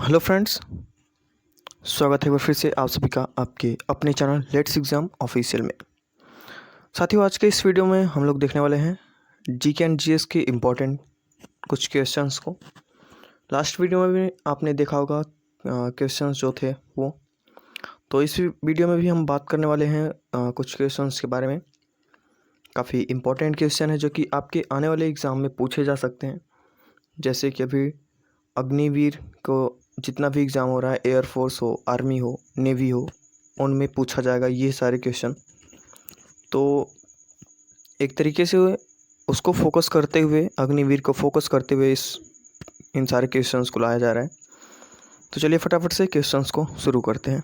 Hello friends, स्वागत है एक बार फिर से आप सभी का आपके अपने चैनल लेट्स एग्ज़ाम ऑफिशियल में। साथियों, आज के इस वीडियो में हम लोग देखने वाले हैं जीके एंड जीएस के इम्पोर्टेंट कुछ क्वेश्चंस को। लास्ट वीडियो में भी आपने देखा होगा क्वेश्चंस जो थे वो, तो इस वीडियो में भी हम बात करने वाले हैं कुछ क्वेश्चंस के बारे में। काफ़ी इम्पोर्टेंट क्वेश्चन है जो कि आपके आने वाले एग्ज़ाम में पूछे जा सकते हैं। जैसे कि अभी अग्निवीर को जितना भी एग्ज़ाम हो रहा है, एयरफोर्स हो, आर्मी हो, नेवी हो, उनमें पूछा जाएगा ये सारे क्वेश्चन। तो एक तरीके से उसको फोकस करते हुए, अग्निवीर को फोकस करते हुए इन सारे क्वेश्चंस को लाया जा रहा है। तो चलिए फटाफट से क्वेश्चंस को शुरू करते हैं।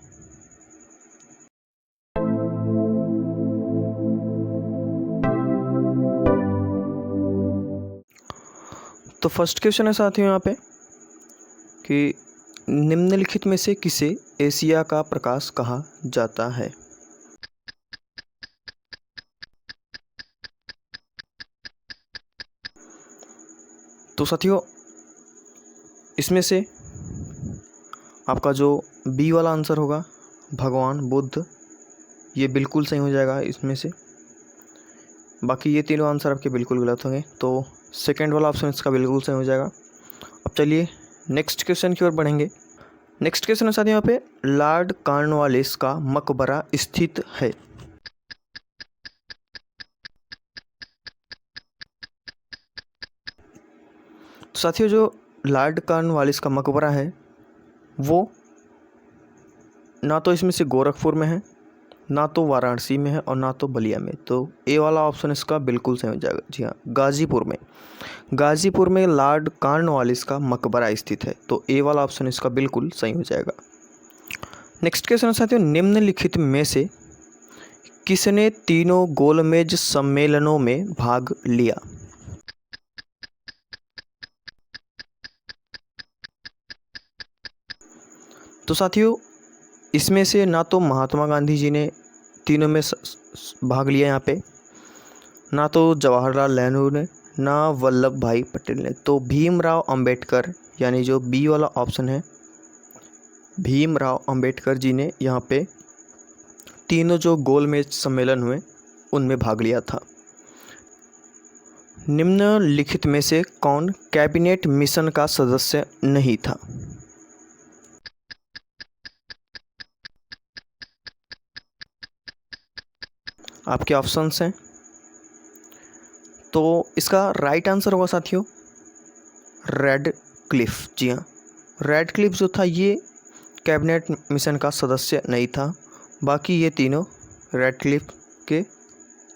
तो फर्स्ट क्वेश्चन है साथियों यहाँ पे कि निम्नलिखित में से किसे एशिया का प्रकाश कहा जाता है। तो साथियों, इसमें से आपका जो बी वाला आंसर होगा भगवान बुद्ध, ये बिल्कुल सही हो जाएगा इसमें से। बाकी ये तीनों आंसर आपके बिल्कुल गलत होंगे, तो सेकंड वाला ऑप्शन इसका बिल्कुल सही हो जाएगा। अब चलिए नेक्स्ट क्वेश्चन की ओर बढ़ेंगे। नेक्स्ट क्वेश्चन है साथियों यहाँ पे, लॉर्ड कॉर्नवालिस का मकबरा स्थित है। तो साथियों, जो लॉर्ड कॉर्नवालिस का मकबरा है वो ना तो इसमें से गोरखपुर में है, ना तो वाराणसी में है, और ना तो बलिया में। तो ए वाला ऑप्शन इसका बिल्कुल सही हो जाएगा। जी हाँ, गाजीपुर में लॉर्ड कॉर्नवालिस का मकबरा स्थित है। तो ए वाला ऑप्शन इसका बिल्कुल सही हो जाएगा। नेक्स्ट क्वेश्चन साथियों, निम्नलिखित में से किसने तीनों गोलमेज सम्मेलनों में भाग लिया। तो साथियों, इसमें से ना तो महात्मा गांधी जी ने तीनों में भाग लिया यहाँ पे, ना तो जवाहरलाल नेहरू ने, ना वल्लभ भाई पटेल ने। तो भीमराव अंबेडकर, यानी जो बी वाला ऑप्शन है, भीमराव अंबेडकर जी ने यहाँ पे तीनों जो गोलमेज सम्मेलन हुए उनमें भाग लिया था। निम्नलिखित में से कौन कैबिनेट मिशन का सदस्य नहीं था। आपके ऑप्शंस हैं, तो इसका राइट आंसर होगा साथियों रेड क्लिफ। जी हाँ, रेड क्लिफ जो था ये कैबिनेट मिशन का सदस्य नहीं था। बाकी ये तीनों रेड क्लिफ के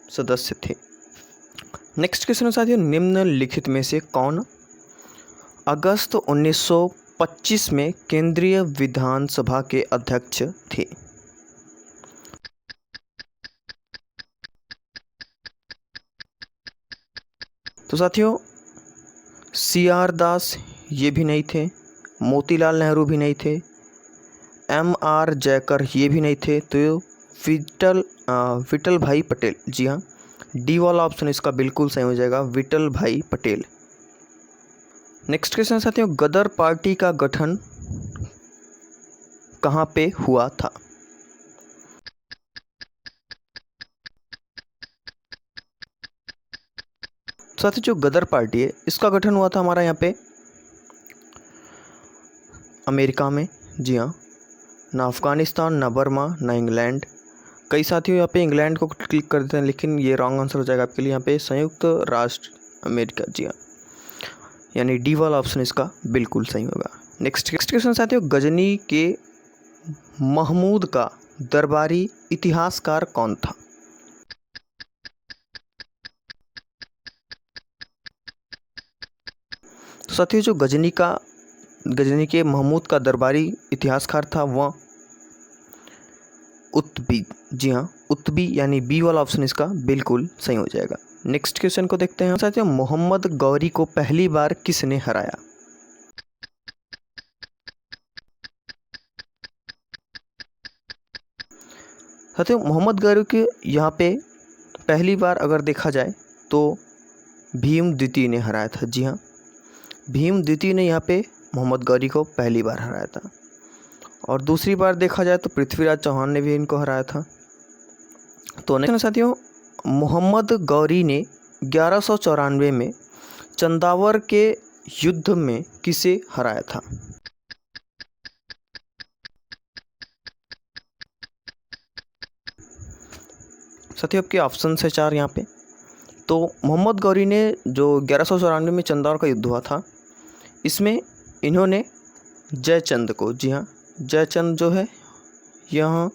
सदस्य थे। नेक्स्ट क्वेश्चन है साथियों, निम्नलिखित में से कौन अगस्त 1925 में केंद्रीय विधानसभा के अध्यक्ष थे। तो साथियों, CR दास ये भी नहीं थे, मोतीलाल नेहरू भी नहीं थे, MR जयकर ये भी नहीं थे, तो विठल भाई पटेल। जी हाँ, डी वाला ऑप्शन इसका बिल्कुल सही हो जाएगा, विठल भाई पटेल। नेक्स्ट क्वेश्चन साथियों, गदर पार्टी का गठन कहाँ पे हुआ था। साथियों, जो गदर पार्टी है इसका गठन हुआ था हमारा यहाँ पे अमेरिका में। जी हाँ, ना अफगानिस्तान, ना बर्मा, ना इंग्लैंड। कई साथियों यहाँ पे इंग्लैंड को क्लिक कर देते हैं, लेकिन ये रॉन्ग आंसर हो जाएगा आपके लिए। यहाँ पे संयुक्त राष्ट्र अमेरिका। जी हाँ, यानी डी वाला ऑप्शन इसका बिल्कुल सही होगा। नेक्स्ट क्वेश्चन साथियों, गजनी के महमूद का दरबारी इतिहासकार कौन था। तो साथियों, जो गजनी के महमूद का दरबारी इतिहासकार था वह उत्बी। जी हाँ, उत्बी, यानी बी वाला ऑप्शन इसका बिल्कुल सही हो जाएगा। नेक्स्ट क्वेश्चन को देखते हैं साथियों, मोहम्मद गौरी को पहली बार किसने हराया। साथियों, मोहम्मद गौरी के यहाँ पे पहली बार अगर देखा जाए तो भीम द्वितीय ने हराया था। जी हाँ, भीम द्वितीय ने यहाँ पे मोहम्मद गौरी को पहली बार हराया था। और दूसरी बार देखा जाए तो पृथ्वीराज चौहान ने भी इनको हराया था। तो नेक्स्ट साथियों, मोहम्मद गौरी ने 1194 में चंदावर के युद्ध में किसे हराया था? साथियों आपके ऑप्शन है 4 यहाँ पे। तो मोहम्मद गौरी ने जो 1194 में चंदावर का युद्ध हुआ था, इसमें इन्होंने जयचंद को, जी हाँ, जयचंद जो है यहाँ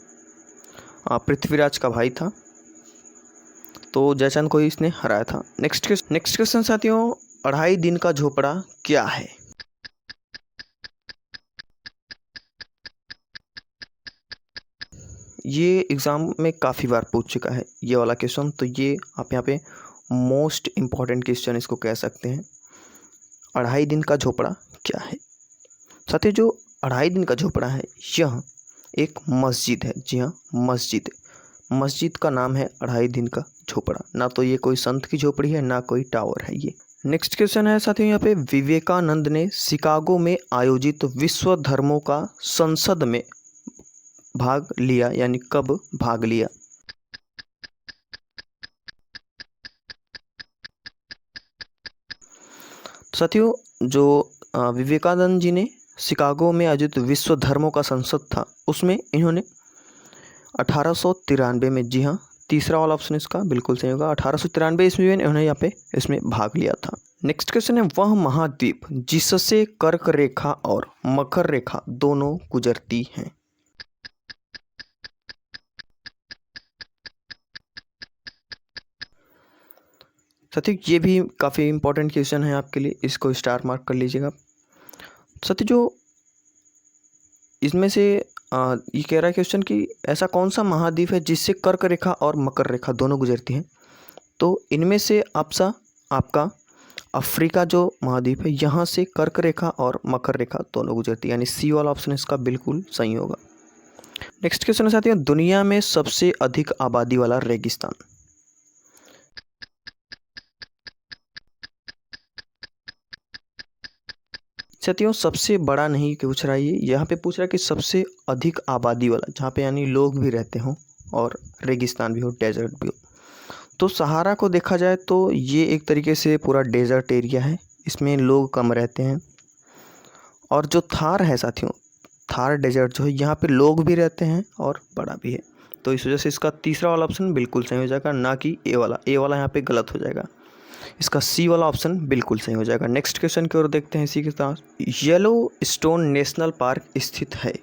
पृथ्वीराज का भाई था, तो जयचंद को ही इसने हराया था। नेक्स्ट क्वेश्चन साथियों, 2.5 दिन का झोपड़ा क्या है? ये एग्ज़ाम में काफ़ी बार पूछ चुका है ये वाला क्वेश्चन, तो ये आप यहाँ पे मोस्ट इम्पॉर्टेंट क्वेश्चन इसको कह सकते हैं। 2.5 दिन का झोपड़ा क्या है? साथियों जो 2.5 दिन का झोपड़ा है, यह एक मस्जिद है। जी हाँ, मस्जिद का नाम है 2.5 दिन का झोपड़ा। ना तो ये कोई संत की झोपड़ी है, ना कोई टावर है ये। नेक्स्ट क्वेश्चन है साथियों यहाँ पे, विवेकानंद ने शिकागो में आयोजित विश्व धर्मों का संसद में भाग लिया, यानी कब भाग लिया? साथियों जो विवेकानंद जी ने शिकागो में आयोजित विश्व धर्मों का संसद था, उसमें इन्होंने 1893 में, जी हाँ, तीसरा वाला ऑप्शन इसका बिल्कुल सही होगा, 1893 ईस्वी में इन्होंने यहाँ पे इसमें भाग लिया था। नेक्स्ट क्वेश्चन है, वह महाद्वीप जिससे कर्क रेखा और मकर रेखा दोनों गुजरती हैं? साथियों ये भी काफ़ी इंपॉर्टेंट क्वेश्चन है आपके लिए, इसको स्टार मार्क कर लीजिएगा। साथियों जो इसमें से ये कह रहा है क्वेश्चन कि ऐसा कौन सा महाद्वीप है जिससे कर्क रेखा और मकर रेखा दोनों गुजरती हैं? तो इनमें से आपका अफ्रीका जो महाद्वीप है, यहाँ से कर्क रेखा और मकर रेखा दोनों गुजरती है, यानी सी वाला ऑप्शन इसका बिल्कुल सही होगा। नेक्स्ट क्वेश्चन है साथियों, दुनिया में सबसे अधिक आबादी वाला रेगिस्तान? साथियों सबसे बड़ा नहीं पूछ रहा है ये, यहाँ पे पूछ रहा है कि सबसे अधिक आबादी वाला, जहाँ पे यानी लोग भी रहते हों और रेगिस्तान भी हो, डेजर्ट भी हो। तो सहारा को देखा जाए तो ये एक तरीके से पूरा डेजर्ट एरिया है, इसमें लोग कम रहते हैं। और जो थार है साथियों, थार डेजर्ट जो है, यहाँ पे लोग भी रहते हैं और बड़ा भी है। तो इस वजह से इसका तीसरा वाला ऑप्शन बिल्कुल सही हो जाएगा, ना कि ए वाला यहाँ पे गलत हो जाएगा। इसका सी वाला ऑप्शन बिल्कुल सही हो जाएगा। नेक्स्ट क्वेश्चन की ओर देखते हैं इसी के साथ, येलो स्टोन नेशनल पार्क स्थित है?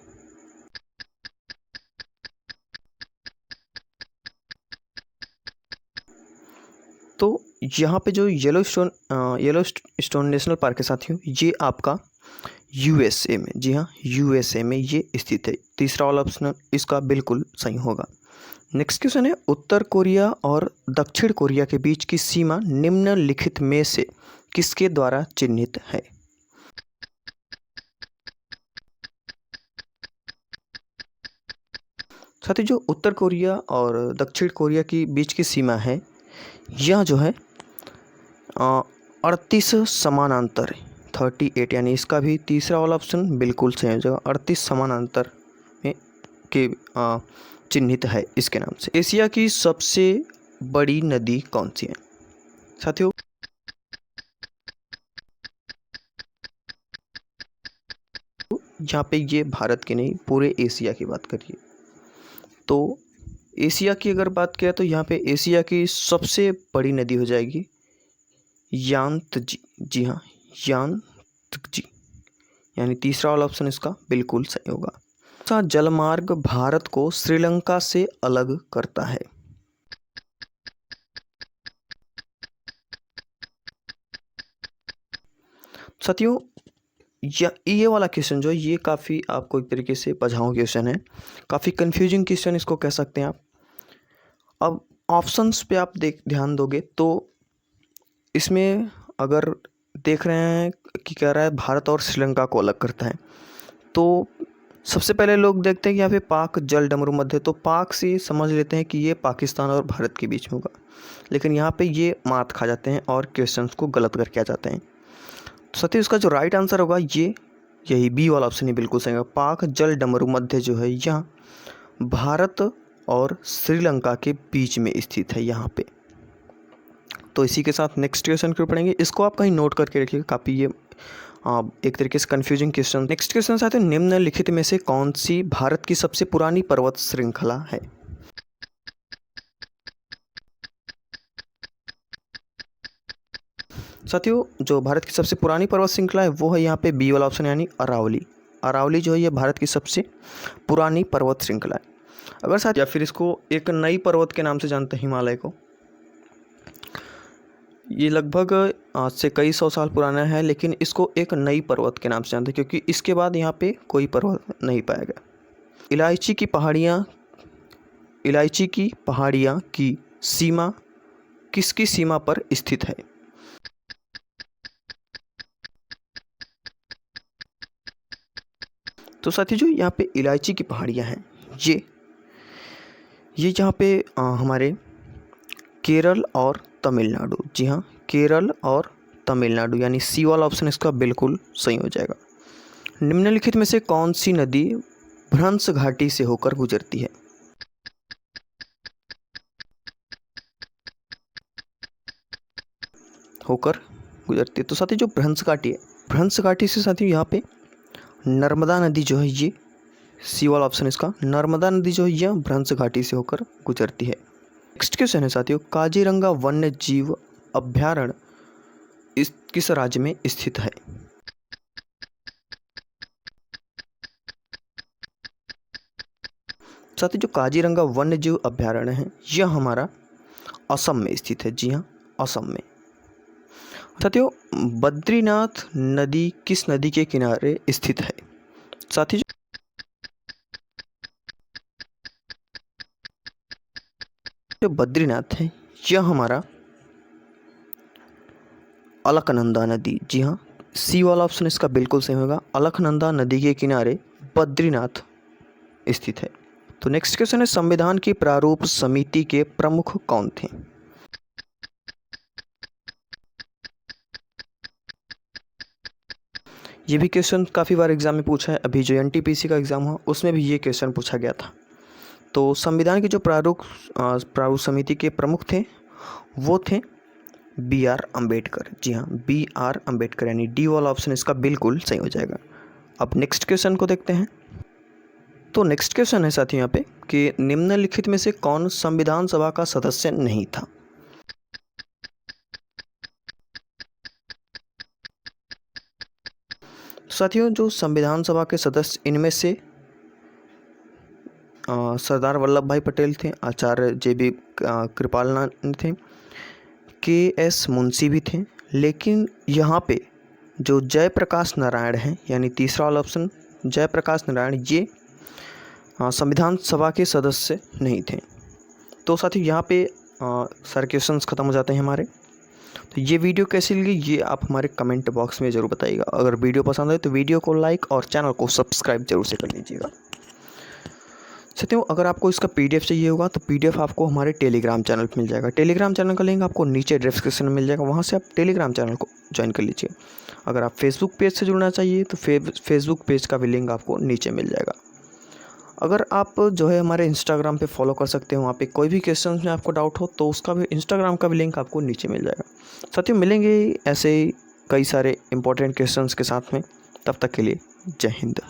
तो यहाँ पे जो येलो स्टोन नेशनल पार्क है साथियों, ये आपका यूएसए में, जी हाँ, यूएसए में ये स्थित है। तीसरा वाला ऑप्शन इसका बिल्कुल सही होगा। नेक्स्ट क्वेश्चन है, उत्तर कोरिया और दक्षिण कोरिया के बीच की सीमा निम्नलिखित में से किसके द्वारा चिन्हित है? साथ ही जो उत्तर कोरिया और दक्षिण कोरिया की बीच की सीमा है, यह जो है 38 समानांतर 38, यानी इसका भी तीसरा वाला ऑप्शन बिल्कुल सही हो जाएगा। 38 समानांतर में के चिन्हित है इसके नाम से। एशिया की सबसे बड़ी नदी कौन सी है? साथियों यहाँ पे ये भारत की नहीं, पूरे एशिया की बात करिए। तो एशिया की अगर बात किया तो यहाँ पे एशिया की सबसे बड़ी नदी हो जाएगी यांत्जी, जी हाँ, यांत्जी, यानी तीसरा वाला ऑप्शन इसका बिल्कुल सही होगा। सा जलमार्ग भारत को श्रीलंका से अलग करता है? साथियों ये वाला क्वेश्चन जो है, ये काफ़ी आपको एक तरीके से पझाऊ क्वेश्चन है, काफ़ी कंफ्यूजिंग क्वेश्चन इसको कह सकते हैं आप। अब ऑप्शंस पे आप ध्यान दोगे तो इसमें अगर देख रहे हैं कि कह रहा है भारत और श्रीलंका को अलग करता है, तो सबसे पहले लोग देखते हैं कि यहाँ पे पाक जल डमरू मध्य, तो पाक से समझ लेते हैं कि ये पाकिस्तान और भारत के बीच में होगा, लेकिन यहाँ पे ये मात खा जाते हैं और क्वेश्चंस को गलत करके आ जाते हैं। तो साथियों इसका जो राइट आंसर होगा ये यही बी वाला ऑप्शन ही बिल्कुल सही है। पाक जल डमरू मध्य जो है यहाँ भारत और श्रीलंका के बीच में स्थित है यहाँ पे। तो इसी के साथ नेक्स्ट क्वेश्चन क्यों पढ़ेंगे, इसको आप कहीं नोट करके रखिएगा, काफ़ी ये एक तरीके से कन्फ्यूजिंग क्वेश्चन। नेक्स्ट क्वेश्चन साथ ही निम्नलिखित में से कौन सी भारत की सबसे पुरानी पर्वत श्रृंखला है। साथियों जो भारत की सबसे पुरानी पर्वत श्रृंखला है वो है यहाँ पे बी वाला ऑप्शन यानी अरावली। अरावली जो है ये भारत की सबसे पुरानी पर्वत श्रृंखला है। अगर साथ या फिर इसको एक नई पर्वत के नाम से जानते हैं हिमालय को। ये लगभग आज से कई सौ साल पुराना है, लेकिन इसको एक नई पर्वत के नाम से जानते हैं क्योंकि इसके बाद यहाँ पे कोई पर्वत नहीं पाया गया। इलायची की पहाड़ियाँ की सीमा किसकी सीमा पर स्थित है। तो साथी जो यहाँ पे इलायची की पहाड़ियाँ हैं ये यहाँ पे हमारे केरल और तमिलनाडु, जी हाँ केरल और तमिलनाडु यानी सी वाला ऑप्शन इसका बिल्कुल सही हो जाएगा। निम्नलिखित में से कौन सी नदी भ्रंश घाटी से होकर गुजरती है। तो साथी जो भ्रंश घाटी है, भ्रंश घाटी से साथी यहाँ पे नर्मदा नदी जो है ये सी वाला ऑप्शन इसका, नर्मदा नदी जो है यह भ्रंश घाटी से होकर गुजरती है। नेक्स्ट क्वेश्चन है साथियों, काजीरंगा वन्य जीव अभ्यारण्य किस राज्य में स्थित है। साथियों जो काजीरंगा वन्य जीव अभ्यारण्य है यह हमारा असम में स्थित है, जी हाँ असम में। साथियों बद्रीनाथ नदी किस नदी के किनारे स्थित है। साथियों जो बद्रीनाथ है यह हमारा अलकनंदा नदी, जी हाँ सी वाला ऑप्शन इसका बिल्कुल सही होगा। अलकनंदा नदी के किनारे बद्रीनाथ स्थित है। तो नेक्स्ट क्वेश्चन है, संविधान की प्रारूप समिति के प्रमुख कौन थे। ये भी क्वेश्चन काफ़ी बार एग्जाम में पूछा है। अभी जो एनटीपीसी का एग्ज़ाम हुआ उसमें भी ये क्वेश्चन पूछा गया था। तो संविधान की जो प्रारूप समिति के प्रमुख थे वो थे BR अम्बेडकर, जी हाँ BR अम्बेडकर यानी डी वाला ऑप्शन इसका बिल्कुल सही हो जाएगा। अब नेक्स्ट क्वेश्चन को देखते हैं। तो नेक्स्ट क्वेश्चन है साथियों यहाँ पे कि निम्नलिखित में से कौन संविधान सभा का सदस्य नहीं था। साथियों जो संविधान सभा के सदस्य इनमें से सरदार वल्लभ भाई पटेल थे, आचार्य JB कृपलानी थे, KS मुंशी भी थे, लेकिन यहाँ पे जो जयप्रकाश नारायण हैं यानी तीसरा वाला ऑप्शन जयप्रकाश नारायण ये संविधान सभा के सदस्य नहीं थे। तो साथियों यहाँ पे सारे क्वेश्चंस ख़त्म हो जाते हैं हमारे। तो ये वीडियो कैसी लगी ये आप हमारे कमेंट बॉक्स में ज़रूर बताइएगा। अगर वीडियो पसंद आए तो वीडियो को लाइक और चैनल को सब्सक्राइब जरूर से कर लीजिएगा। साथियों अगर आपको इसका PDF चाहिए होगा तो PDF आपको हमारे टेलीग्राम चैनल पर मिल जाएगा। टेलीग्राम चैनल का लिंक आपको नीचे डिस्क्रिप्शन में मिल जाएगा, वहाँ से आप टेलीग्राम चैनल को ज्वाइन कर लीजिए। अगर आप फेसबुक पेज से जुड़ना चाहिए तो फेसबुक पेज का भी लिंक आपको नीचे मिल जाएगा। अगर आप जो है हमारे इंस्टाग्राम पे फॉलो कर सकते हो, वहाँ पे कोई भी क्वेश्चन में आपको डाउट हो तो उसका भी इंस्टाग्राम का भी लिंक आपको नीचे मिल जाएगा। साथियों मिलेंगे ऐसे ही कई सारे इंपॉर्टेंट क्वेश्चंस के साथ में, तब तक के लिए जय हिंद।